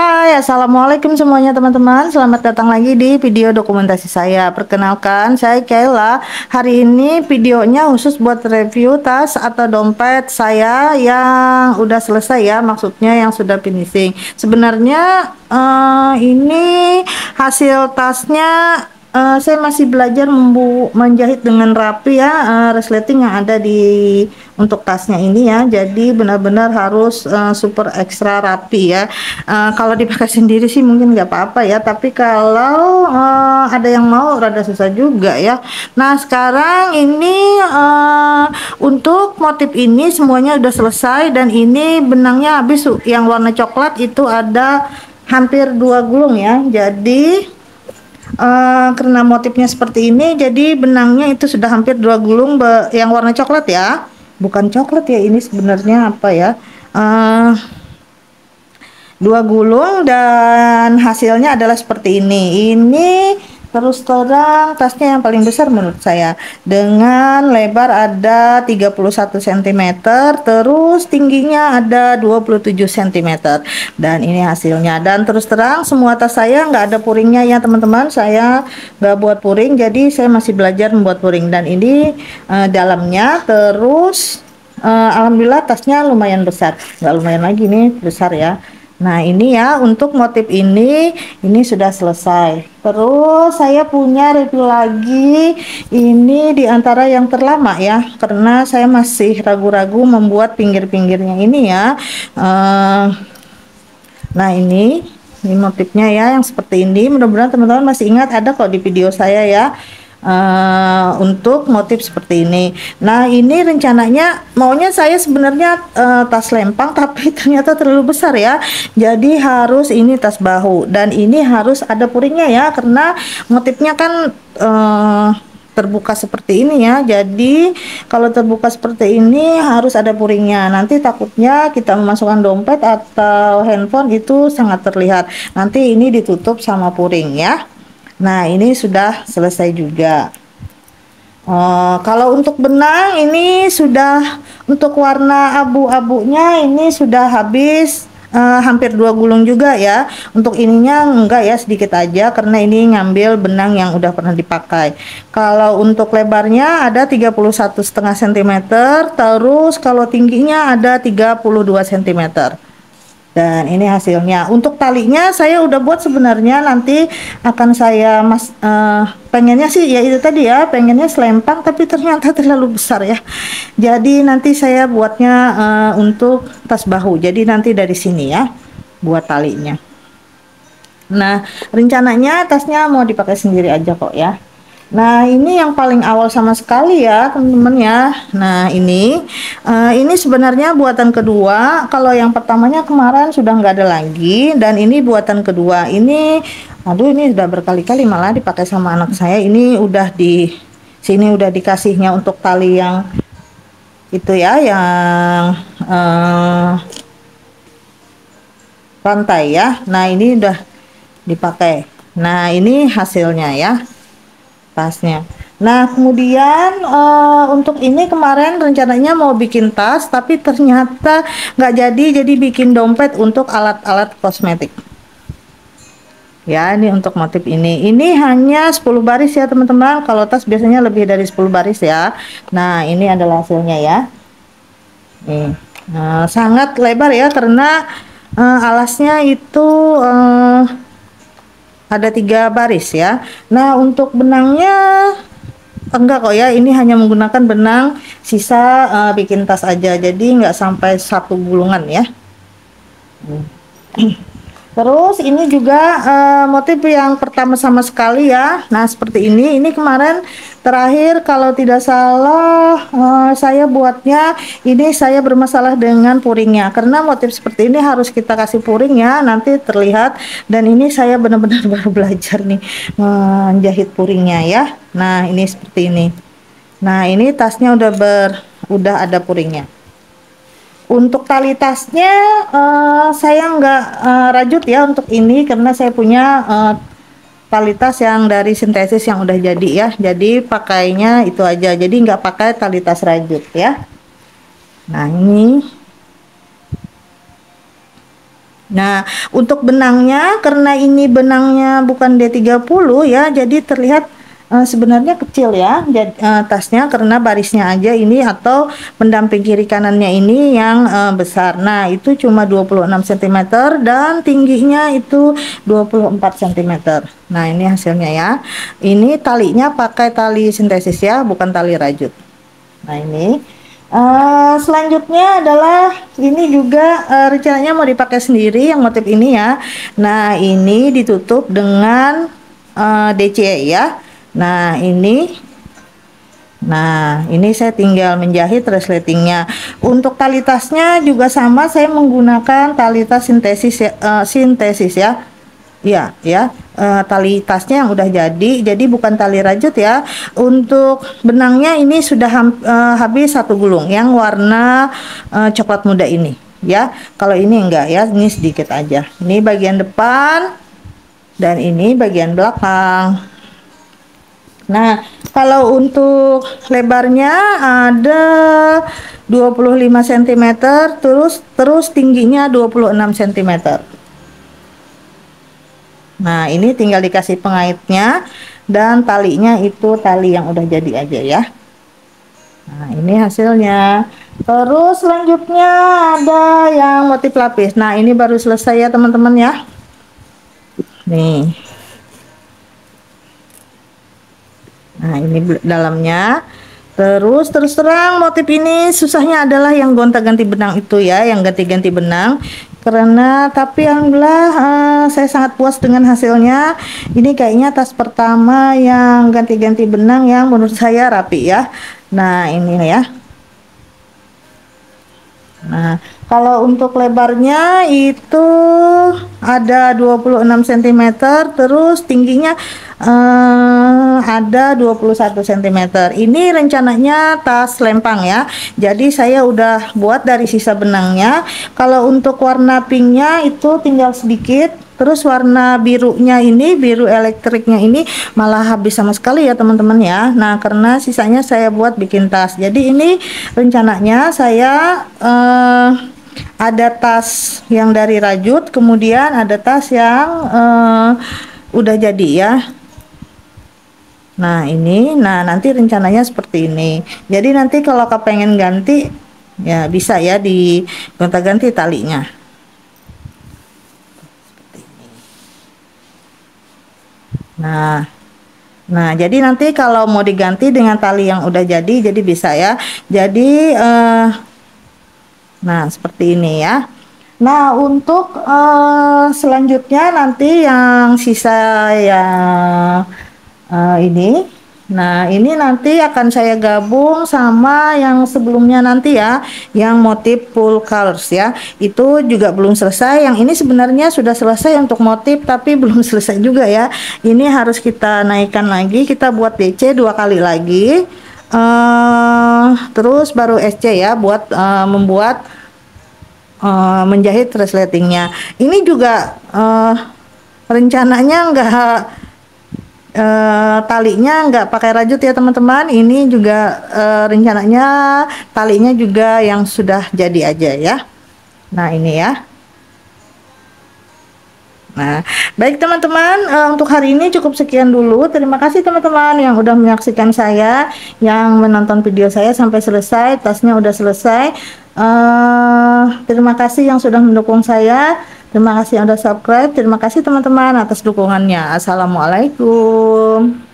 Hai, assalamualaikum semuanya teman-teman. Selamat datang lagi di video dokumentasi saya. Perkenalkan, saya Kayla. Hari ini videonya khusus buat review tas atau dompet saya yang udah selesai ya, maksudnya yang sudah finishing. Sebenarnya ini hasil tasnya. Saya masih belajar menjahit dengan rapi ya, resleting yang ada di untuk tasnya ini ya. Jadi benar-benar harus super ekstra rapi ya. Kalau dipakai sendiri sih mungkin nggak apa-apa ya, tapi kalau ada yang mau rada susah juga ya. Nah sekarang ini untuk motif ini semuanya udah selesai dan ini benangnya habis. Yang warna coklat itu ada hampir 2 gulung ya. Jadi karena motifnya seperti ini, jadi benangnya itu sudah hampir 2 gulung yang warna coklat ya, bukan coklat ya, ini sebenarnya apa ya, 2 gulung dan hasilnya adalah seperti ini. Terus terang tasnya yang paling besar menurut saya, dengan lebar ada 31 cm, terus tingginya ada 27 cm, dan ini hasilnya. Dan terus terang semua tas saya nggak ada puringnya ya teman-teman, saya nggak buat puring, jadi saya masih belajar membuat puring. Dan ini dalamnya. Terus alhamdulillah tasnya lumayan besar, nggak lumayan lagi nih, besar ya. Nah ini ya untuk motif ini sudah selesai. Terus saya punya review lagi, ini diantara yang terlama ya, karena saya masih ragu-ragu membuat pinggir-pinggirnya ini ya. Nah ini motifnya ya yang seperti ini. Mudah-mudahan teman-teman masih ingat, ada kok di video saya ya. Untuk motif seperti ini. Nah ini rencananya maunya saya sebenarnya tas lempang, tapi ternyata terlalu besar ya, jadi harus ini tas bahu, dan ini harus ada puringnya ya, karena motifnya kan terbuka seperti ini ya. Jadi kalau terbuka seperti ini harus ada puringnya, nanti takutnya kita memasukkan dompet atau handphone itu sangat terlihat. Nanti ini ditutup sama puring ya. Nah ini sudah selesai juga. Kalau untuk benang ini sudah, untuk warna abu-abunya ini sudah habis, hampir 2 gulung juga ya. Untuk ininya enggak ya, sedikit aja karena ini ngambil benang yang udah pernah dipakai. Kalau untuk lebarnya ada 31,5 cm, terus kalau tingginya ada 32 cm. Dan ini hasilnya. Untuk talinya saya udah buat sebenarnya, nanti akan saya pengennya sih ya itu tadi ya, pengennya selempang, tapi ternyata terlalu besar ya. Jadi nanti saya buatnya untuk tas bahu. Jadi nanti dari sini ya buat talinya. Nah rencananya tasnya mau dipakai sendiri aja kok ya. Nah ini yang paling awal sama sekali ya teman-teman ya. Nah ini sebenarnya buatan kedua. Kalau yang pertamanya kemarin sudah nggak ada lagi, dan ini buatan kedua. Ini aduh, ini sudah berkali-kali malah dipakai sama anak saya. Ini udah di sini udah dikasihnya untuk tali yang itu ya, yang rantai ya. Nah ini udah dipakai. Nah ini hasilnya ya, tasnya. Nah kemudian untuk ini kemarin rencananya mau bikin tas, tapi ternyata nggak jadi bikin dompet untuk alat-alat kosmetik ya. Ini untuk motif ini hanya 10 baris ya teman-teman. Kalau tas biasanya lebih dari 10 baris ya. Nah ini adalah hasilnya ya. Nih, sangat lebar ya, karena alasnya itu ada 3 baris ya. Nah untuk benangnya enggak kok ya, ini hanya menggunakan benang sisa bikin tas aja, jadi nggak sampai 1 gulungan ya. Terus ini juga motif yang pertama sama sekali ya. Nah seperti ini kemarin terakhir kalau tidak salah saya buatnya, ini saya bermasalah dengan puringnya, karena motif seperti ini harus kita kasih puring ya, nanti terlihat. Dan ini saya benar-benar baru belajar nih menjahit puringnya ya. Nah ini seperti ini. Nah ini tasnya udah ada puringnya. Untuk tali tasnya saya nggak rajut ya untuk ini, karena saya punya tali tas yang dari sintesis yang udah jadi ya, jadi pakainya itu aja, jadi nggak pakai tali tas rajut ya. Nah ini Nah, untuk benangnya karena ini benangnya bukan D30 ya, jadi terlihat sebenarnya kecil ya. Jadi tasnya karena barisnya aja ini atau pendamping kiri kanannya ini yang besar. Nah, itu cuma 26 cm dan tingginya itu 24 cm. Nah, ini hasilnya ya. Ini talinya pakai tali sintesis ya, bukan tali rajut. Nah, ini selanjutnya adalah ini juga rencananya mau dipakai sendiri yang motif ini ya. Nah, ini ditutup dengan DC ya. Nah ini saya tinggal menjahit resletingnya. Untuk tali tasnya juga sama, saya menggunakan tali tas sintesis ya, sintesis ya. Iya ya, tali tasnya yang udah jadi bukan tali rajut ya. Untuk benangnya ini sudah habis satu gulung yang warna coklat muda ini ya. Kalau ini enggak ya, ini sedikit aja. Ini bagian depan dan ini bagian belakang. Nah, kalau untuk lebarnya ada 25 cm, terus tingginya 26 cm. Nah, ini tinggal dikasih pengaitnya dan talinya itu tali yang udah jadi aja ya. Nah, ini hasilnya. Terus selanjutnya ada yang motif lapis. Nah, ini baru selesai ya teman-teman ya. Nih. Nah, ini dalamnya. Terus terang motif ini susahnya adalah yang gonta-ganti benang itu ya, yang ganti-ganti benang. Tapi alhamdulillah saya sangat puas dengan hasilnya. Ini kayaknya tas pertama yang ganti-ganti benang yang menurut saya rapi ya. Nah, ini ya. Nah, kalau untuk lebarnya itu ada 26 cm, terus tingginya ada 21 cm. Ini rencananya tas lempang ya. Jadi saya udah buat dari sisa benangnya. Kalau untuk warna pinknya itu tinggal sedikit. Terus warna birunya ini, biru elektriknya ini malah habis sama sekali ya teman-teman ya. Nah, karena sisanya saya buat bikin tas. Jadi ini rencananya saya ada tas yang dari rajut, kemudian ada tas yang udah jadi ya. Nah, nanti rencananya seperti ini. Jadi nanti kalau kepengen ganti ya bisa ya di gonta-ganti talinya. Nah, jadi nanti kalau mau diganti dengan tali yang udah jadi bisa ya. Jadi nah seperti ini ya. Nah, untuk selanjutnya nanti yang sisa yang ini. Nah, ini nanti akan saya gabung sama yang sebelumnya nanti ya, yang motif full colors ya. Itu juga belum selesai. Yang ini sebenarnya sudah selesai untuk motif, tapi belum selesai juga ya. Ini harus kita naikkan lagi, kita buat DC 2 kali lagi. Terus baru SC ya, buat membuat menjahit resletingnya. Ini juga rencananya talinya nggak pakai rajut ya teman-teman. Ini juga rencananya talinya juga yang sudah jadi aja ya. Nah, ini ya. Nah, baik teman-teman, untuk hari ini cukup sekian dulu. Terima kasih teman-teman yang udah menyaksikan saya, yang menonton video saya sampai selesai. Tasnya udah selesai. Terima kasih yang sudah mendukung saya. Terima kasih yang udah subscribe. Terima kasih teman-teman atas dukungannya. Assalamualaikum.